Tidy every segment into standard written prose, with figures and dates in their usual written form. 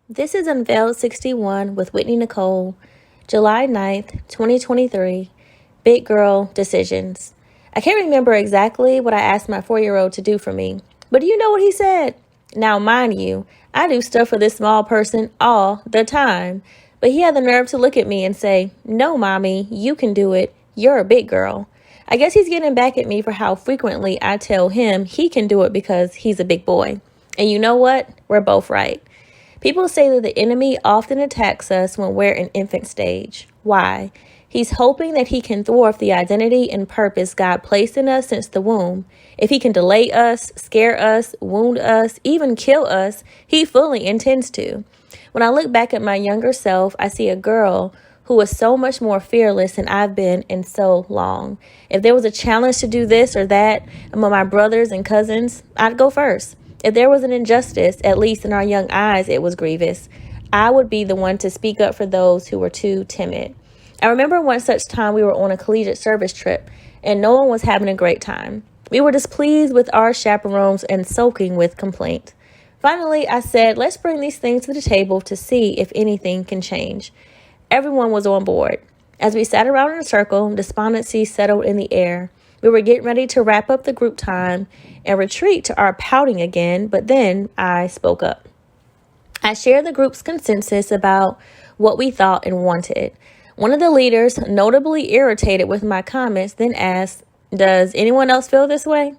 This is Unveiled 61 with Whitney Nicole, July 9th, 2023. Big Girl Decisions. I can't remember exactly what I asked my 4-year-old to do for me, but do you know what he said? Now, mind you, I do stuff for this small person all the time, but he had the nerve to look at me and say, "No, mommy, you can do it. You're a big girl." I guess he's getting back at me for how frequently I tell him he can do it because he's a big boy. And you know what? We're both right. People say that the enemy often attacks us when we're in infant stage. Why? He's hoping that he can thwart the identity and purpose God placed in us since the womb. If he can delay us, scare us, wound us, even kill us, he fully intends to. When I look back at my younger self, I see a girl who was so much more fearless than I've been in so long. If there was a challenge to do this or that among my brothers and cousins, I'd go first. If there was an injustice, at least in our young eyes, it was grievous. I would be the one to speak up for those who were too timid. I remember one such time we were on a collegiate service trip, and no one was having a great time. We were displeased with our chaperones and soaking with complaint. Finally, I said, let's bring these things to the table to see if anything can change. Everyone was on board. As we sat around in a circle, despondency settled in the air. We were getting ready to wrap up the group time and retreat to our pouting again, but then I spoke up. I shared the group's consensus about what we thought and wanted. One of the leaders, notably irritated with my comments, then asked, "Does anyone else feel this way?"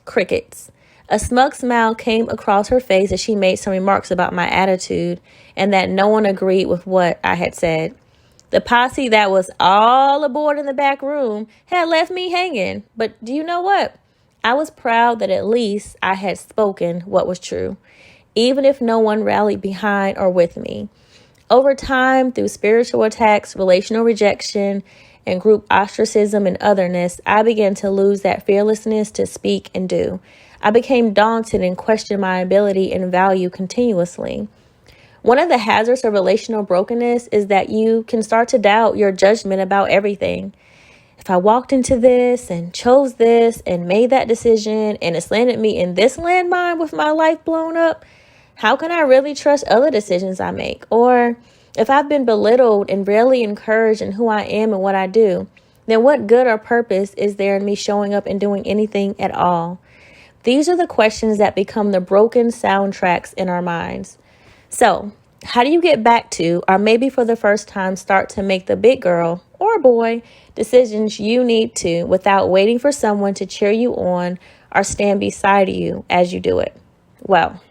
Crickets. A smug smile came across her face as she made some remarks about my attitude and that no one agreed with what I had said. The posse that was all aboard in the back room had left me hanging. But do you know what? I was proud that at least I had spoken what was true, even if no one rallied behind or with me. Over time, through spiritual attacks, relational rejection, and group ostracism and otherness, I began to lose that fearlessness to speak and do. I became daunted and questioned my ability and value continuously. One of the hazards of relational brokenness is that you can start to doubt your judgment about everything. If I walked into this and chose this and made that decision and it's landed me in this landmine with my life blown up, how can I really trust other decisions I make? Or if I've been belittled and rarely encouraged in who I am and what I do, then what good or purpose is there in me showing up and doing anything at all? These are the questions that become the broken soundtracks in our minds. So, how do you get back to, or maybe for the first time, start to make the big girl or boy decisions you need to without waiting for someone to cheer you on or stand beside you as you do it? Well,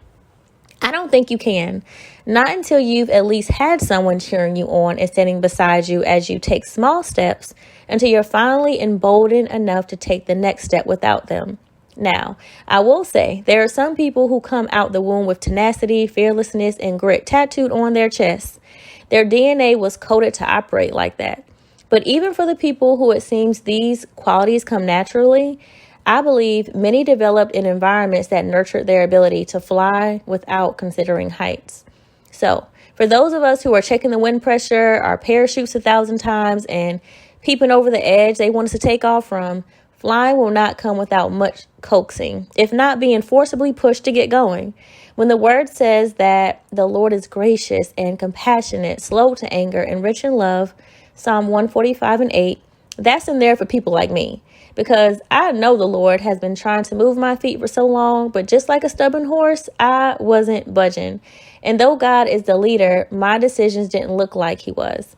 I don't think you can. Not until you've at least had someone cheering you on and standing beside you as you take small steps until you're finally emboldened enough to take the next step without them. Now, I will say there are some people who come out the womb with tenacity, fearlessness, and grit tattooed on their chests. Their DNA was coded to operate like that. But even for the people who it seems these qualities come naturally, I believe many developed in environments that nurtured their ability to fly without considering heights. So, for those of us who are checking the wind pressure, our parachutes 1,000 times, and peeping over the edge they want us to take off from, flying will not come without much coaxing, if not being forcibly pushed to get going. When the word says that the Lord is gracious and compassionate, slow to anger, and rich in love, Psalm 145:8, that's in there for people like me. Because I know the Lord has been trying to move my feet for so long, but just like a stubborn horse, I wasn't budging. And though God is the leader, my decisions didn't look like he was.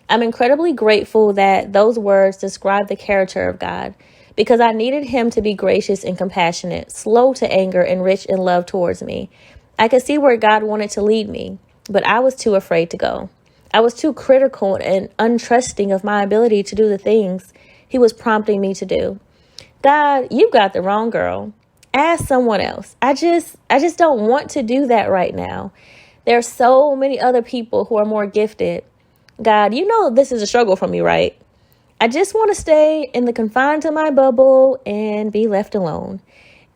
I'm incredibly grateful that those words describe the character of God, because I needed him to be gracious and compassionate, slow to anger, and rich in love towards me. I could see where God wanted to lead me, but I was too afraid to go. I was too critical and untrusting of my ability to do the things he was prompting me to do. God, you've got the wrong girl. Ask someone else. I just don't want to do that right now. There are so many other people who are more gifted. God, you know this is a struggle for me, right? I just want to stay in the confines of my bubble and be left alone.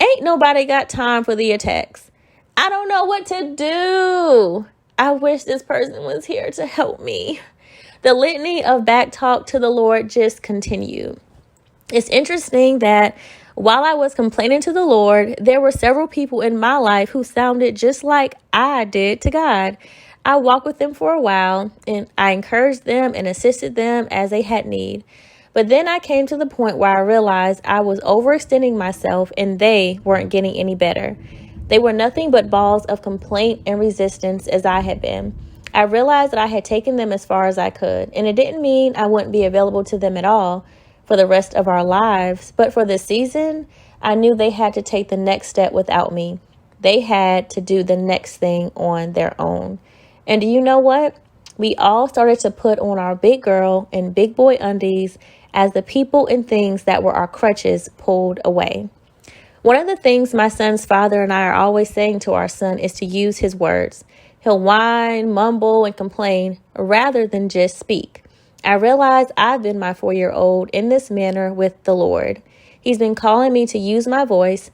Ain't nobody got time for the attacks. I don't know what to do. I wish this person was here to help me. The litany of back talk to the Lord just continued. It's interesting that While I was complaining to the Lord, there were several people in my life who sounded just like I did to God. I walked with them for a while, and I encouraged them and assisted them as they had need. But then I came to the point where I realized I was overextending myself and they weren't getting any better. They were nothing but balls of complaint and resistance as I had been. I realized that I had taken them as far as I could, and it didn't mean I wouldn't be available to them at all for the rest of our lives. But for this season, I knew they had to take the next step without me. They had to do the next thing on their own. And do you know what? We all started to put on our big girl and big boy undies as the people and things that were our crutches pulled away. One of the things my son's father and I are always saying to our son is to use his words. He'll whine, mumble, and complain rather than just speak. I realize I've been my 4-year-old in this manner with the Lord. He's been calling me to use my voice,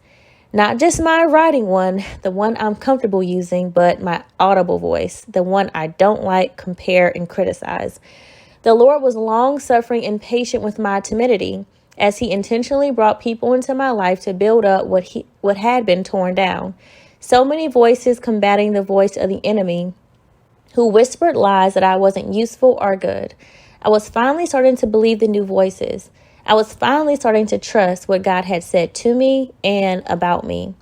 not just my writing one, the one I'm comfortable using, but my audible voice, the one I don't like, compare, and criticize. The Lord was long-suffering and patient with my timidity, as he intentionally brought people into my life to build up what had been torn down. So many voices combating the voice of the enemy who whispered lies that I wasn't useful or good. I was finally starting to believe the new voices. I was finally starting to trust what God had said to me and about me.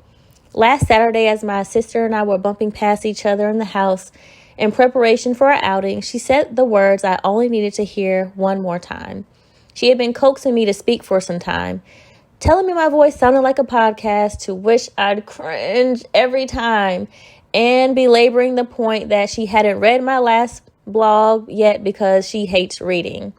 Last Saturday, as my sister and I were bumping past each other in the house in preparation for our outing, she said the words I only needed to hear one more time. She had been coaxing me to speak for some time, telling me my voice sounded like a podcast, to which I'd cringe every time, and belaboring the point that she hadn't read my last blog yet because she hates reading.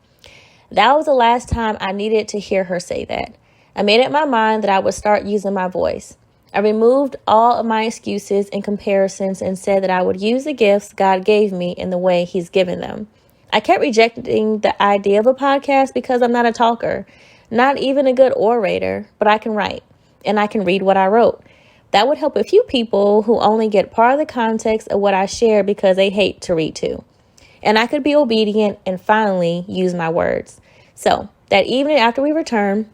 That was the last time I needed to hear her say that. I made up my mind that I would start using my voice. I removed all of my excuses and comparisons and said that I would use the gifts God gave me in the way He's given them. I kept rejecting the idea of a podcast because I'm not a talker, not even a good orator, but I can write and I can read what I wrote. That would help a few people who only get part of the context of what I share because they hate to read too. And I could be obedient and finally use my words. So that evening after we returned,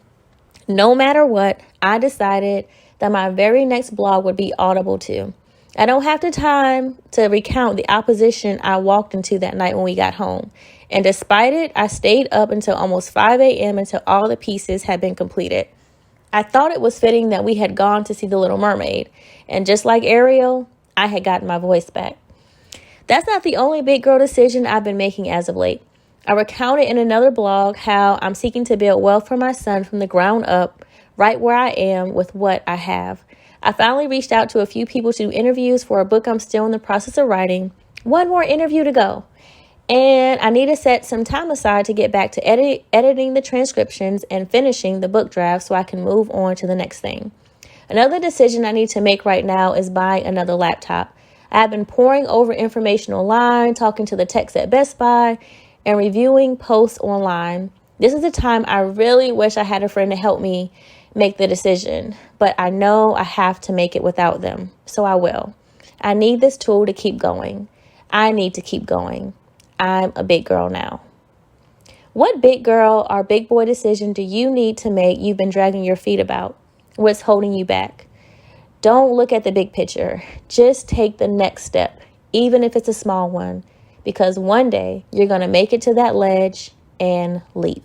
no matter what, I decided that my very next blog would be audible too. I don't have the time to recount the opposition I walked into that night when we got home. And despite it, I stayed up until almost 5 a.m. until all the pieces had been completed. I thought it was fitting that we had gone to see The Little Mermaid. And just like Ariel, I had gotten my voice back. That's not the only big girl decision I've been making as of late. I recounted in another blog how I'm seeking to build wealth for my son from the ground up, right where I am with what I have. I finally reached out to a few people to do interviews for a book I'm still in the process of writing. One more interview to go. And I need to set some time aside to get back to editing the transcriptions and finishing the book draft so I can move on to the next thing. Another decision I need to make right now is buying another laptop. I have been poring over information online, talking to the techs at Best Buy, and reviewing posts online. This is a time I really wish I had a friend to help me make the decision, but I know I have to make it without them, so I will. I need this tool to keep going. I need to keep going. I'm a big girl now. What big girl or big boy decision do you need to make you've been dragging your feet about? What's holding you back? Don't look at the big picture. Just take the next step, even if it's a small one, because one day you're going to make it to that ledge and leap.